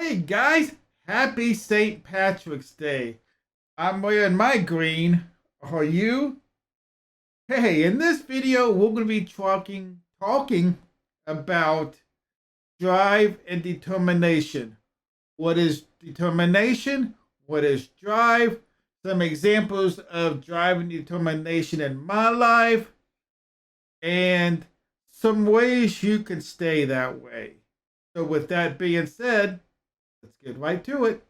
Hey guys, happy St. Patrick's Day. I'm wearing my green. Are you? Hey, in this video, we're going to be talking about drive and determination. What is determination? What is drive? Some examples of drive and determination in my life, and some ways you can stay that way. So, with that being said, let's get right to it.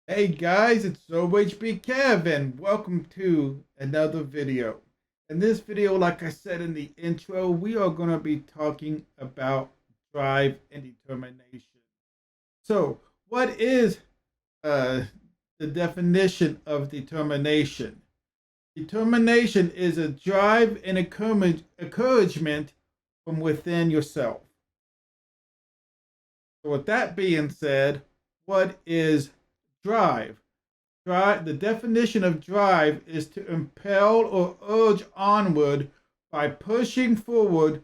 Hey guys, it's OHB Kev and welcome to another video. In this video, like I said in the intro, we are going to be talking about drive and determination. So, what is the definition of determination? Determination is a drive and encouragement from within yourself. So, with that being said, what is drive? The definition of drive is to impel or urge onward by pushing forward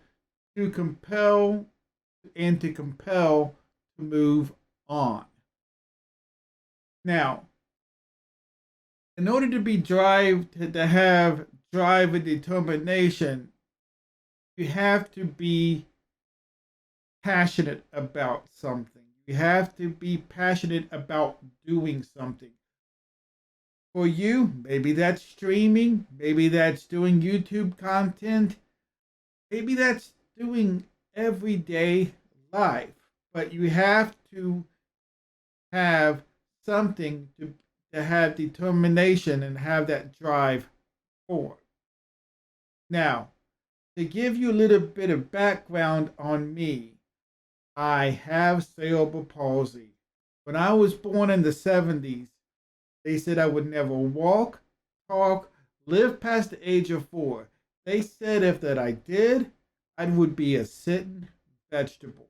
to compel to move on. Now, in order to have drive and determination, you have to be passionate about something. You have to be passionate about doing something. For you, maybe that's streaming, maybe that's doing YouTube content, maybe that's doing everyday life. But you have to have something to have determination and have that drive for. Now, to give you a little bit of background on me, I have cerebral palsy. When I was born in the 70s, they said I would never walk, talk, live past the age of 4. They said if that I did, I would be a sitting vegetable.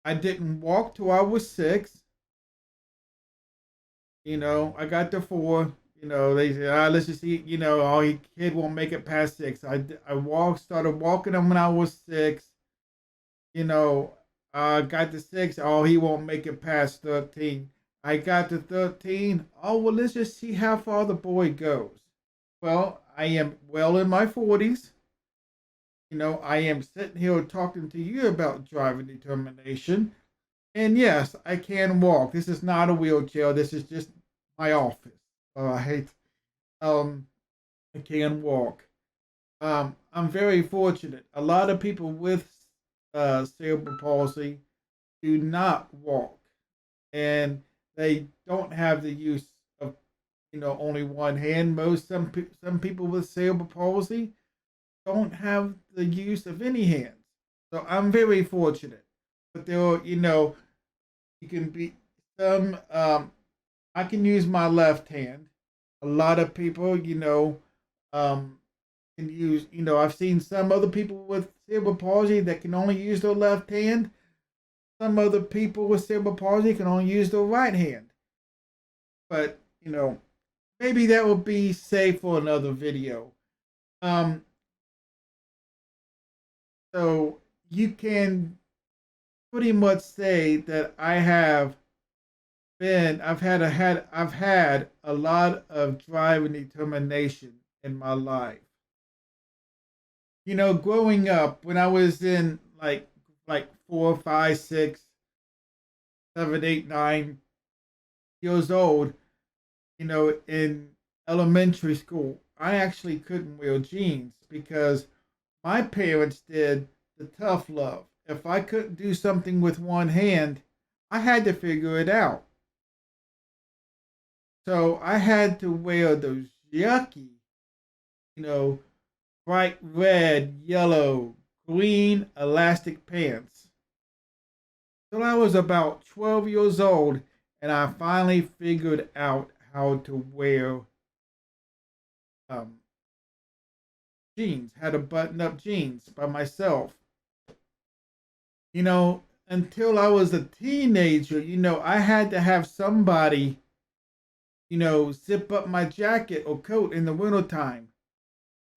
I didn't walk till I was 6. I got to 4. They said, let's just eat, your kid won't make it past 6. Started walking them when I was 6. Got to 6. Oh, he won't make it past 13. I got to 13. Oh, well, let's just see how far the boy goes. Well, I am well in my 40s. I am sitting here talking to you about driving determination. And yes, I can walk. This is not a wheelchair. This is just my office. I can walk. I'm very fortunate. A lot of people with cerebral palsy do not walk, and they don't have the use of only one hand. Some people with cerebral palsy don't have the use of any hands. So I'm very fortunate. But there are you can be some I can use my left hand. A lot of people can use, I've seen some other people with cerebral palsy that can only use their left hand. Some other people with cerebral palsy can only use their right hand. But, maybe that will be safe for another video. So you can pretty much say that I've had a lot of drive and determination in my life. Growing up, when I was in like 4, 5, 6, 7, 8, 9 years old, in elementary school, I actually couldn't wear jeans because my parents did the tough love. If I couldn't do something with one hand, I had to figure it out. So I had to wear those yucky, bright red, yellow, green elastic pants. Till I was about 12 years old, and I finally figured out how to wear jeans, had a button-up jeans by myself. You know, until I was a teenager, I had to have somebody, zip up my jacket or coat in the wintertime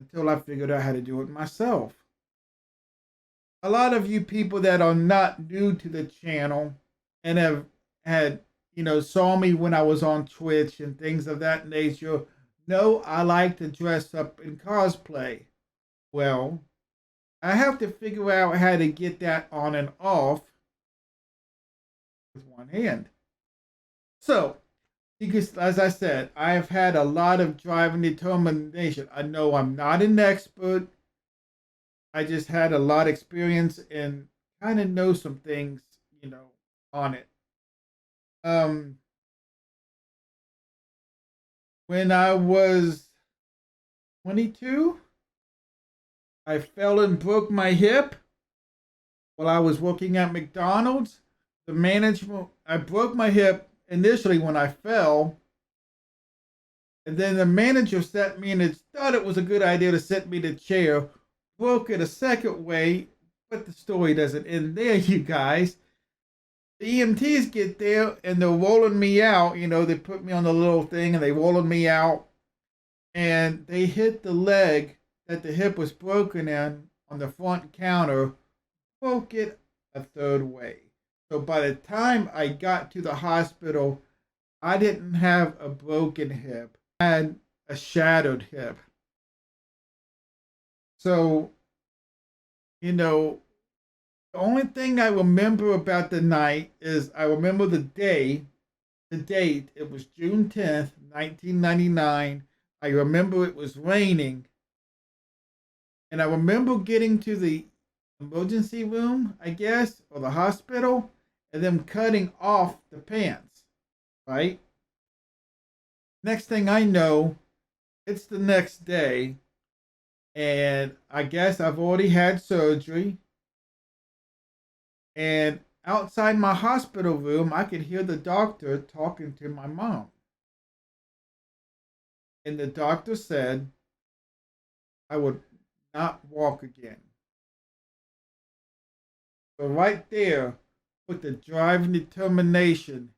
until I figured out how to do it myself. A lot of you people that are not new to the channel and have had, saw me when I was on Twitch and things of that nature know I like to dress up in cosplay. Well, I have to figure out how to get that on and off with one hand. So, because as I said, I've had a lot of drive and determination. I know I'm not an expert. I just had a lot of experience and kind of know some things, on it. When I was 22, I fell and broke my hip while I was working at McDonald's. The management, I broke my hip initially when I fell, and then the manager set me and thought it was a good idea to set me in a chair, broke it a second way, but the story doesn't end there, you guys. The EMTs get there and they're rolling me out. They put me on the little thing and they rolling me out, and they hit the leg that the hip was broken in on the front counter, broke it a third way. So by the time I got to the hospital, I didn't have a broken hip. I had a shattered hip. So, the only thing I remember about the night is I remember the date. It was June 10th, 1999. I remember it was raining. And I remember getting to the emergency room, I guess, or the hospital, and them cutting off the pants, right? Next thing I know, it's the next day, and I guess I've already had surgery. And outside my hospital room, I could hear the doctor talking to my mom. And the doctor said I would not walk again. So right there, with the drive and determination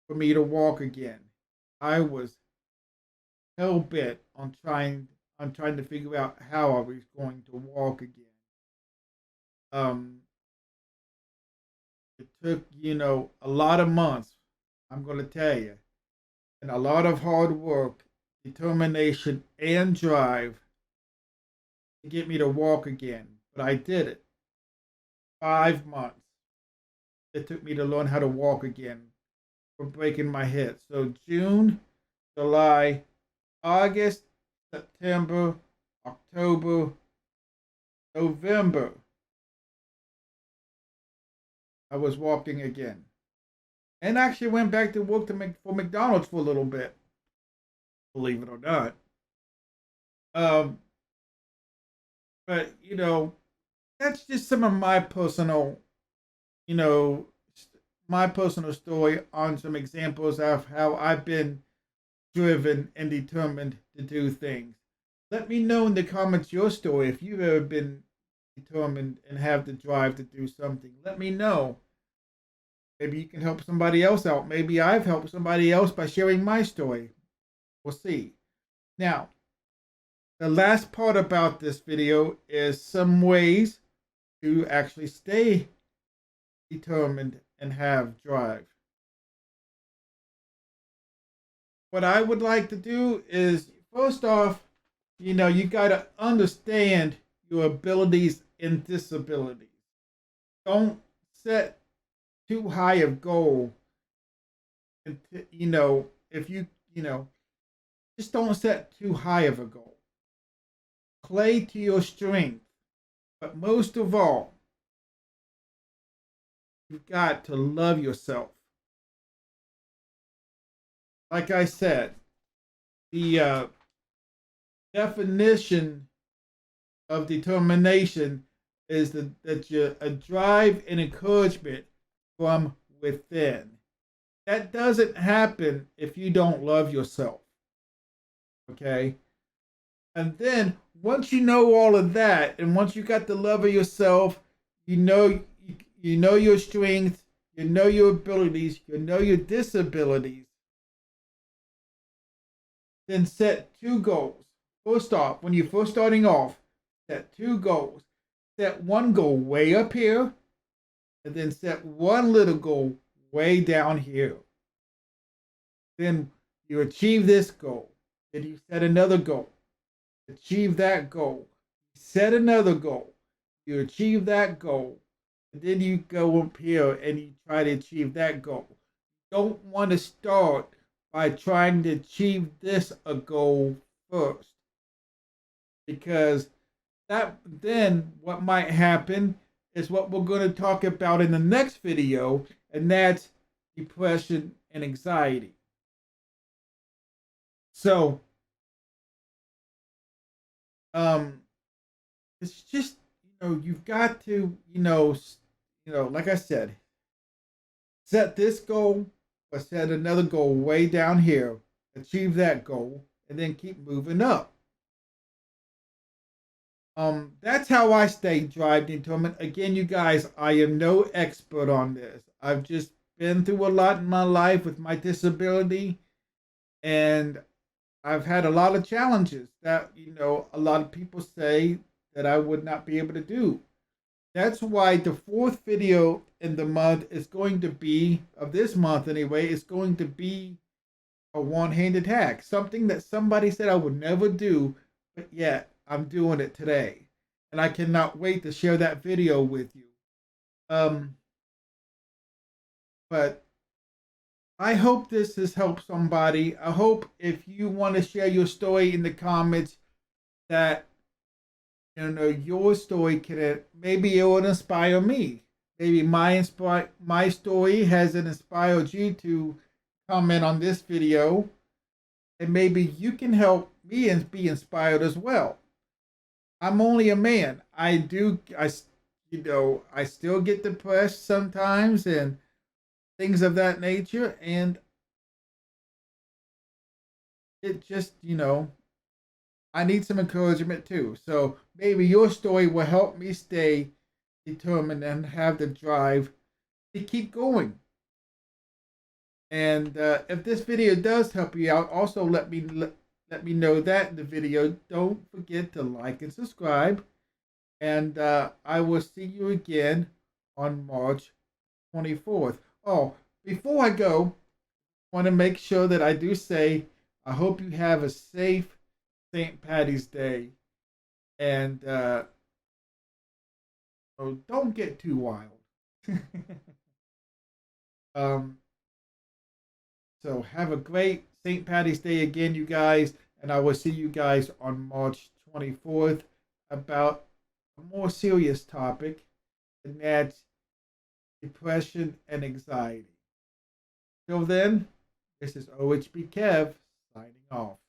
for me to walk again. I was hell bent on trying to figure out how I was going to walk again. It took, a lot of months, I'm going to tell you, and a lot of hard work, determination, and drive to get me to walk again. But I did it. 5 months it took me to learn how to walk again from breaking my hip. So June, July, August, September, October, November, I was walking again. And actually went back to work for McDonald's for a little bit, believe it or not. But, that's just some of my personal, my personal story on some examples of how I've been driven and determined to do things. Let me know in the comments your story if you've ever been determined and have the drive to do something. Let me know. Maybe you can help somebody else out. Maybe I've helped somebody else by sharing my story. We'll see. Now, the last part about this video is some ways to actually stay determined and have drive. What I would like to do is, first off, you got to understand your abilities and disabilities. Don't set too high of goal. And, if you just don't set too high of a goal. Play to your strength. But most of all, you've got to love yourself. Like I said, the definition of determination is that you're a drive and encouragement from within. That doesn't happen if you don't love yourself. Okay? And then once you know all of that, and once you got the love of yourself, you know your strengths, you know your abilities, you know your disabilities, then set two goals. First off, when you're first starting off, set two goals. Set one goal way up here, and then set one little goal way down here. Then you achieve this goal. Then you set another goal. Achieve that goal. Set another goal. You achieve that goal. And then you go up here and you try to achieve that goal. You don't want to start by trying to achieve this a goal first. Because that then what might happen is what we're going to talk about in the next video, and that's depression and anxiety. So it's just, you've got to, like I said, set this goal, but set another goal way down here, achieve that goal, and then keep moving up. That's how I stay drive determined. Again, you guys, I am no expert on this. I've just been through a lot in my life with my disability, and I've had a lot of challenges that, a lot of people say that I would not be able to do. That's why the fourth video in the month is going to be, of this month anyway, is going to be a one-handed hack. Something that somebody said I would never do, but yet I'm doing it today. And I cannot wait to share that video with you. But I hope this has helped somebody. I hope if you want to share your story in the comments that your story can, maybe it will inspire me. Maybe my story has inspired you to comment on this video, and maybe you can help me and be inspired as well. I'm only a man. I still get depressed sometimes and things of that nature, and it just, I need some encouragement too. So maybe your story will help me stay determined and have the drive to keep going. And if this video does help you out, also let me know that in the video. Don't forget to like and subscribe. And I will see you again on March 24th. Oh, before I go, I want to make sure that I do say I hope you have a safe St. Patty's Day. And don't get too wild. So have a great St. Patty's Day again, you guys, and I will see you guys on March 24th about a more serious topic, and that's depression and anxiety. Till then, this is OHB Kev signing off.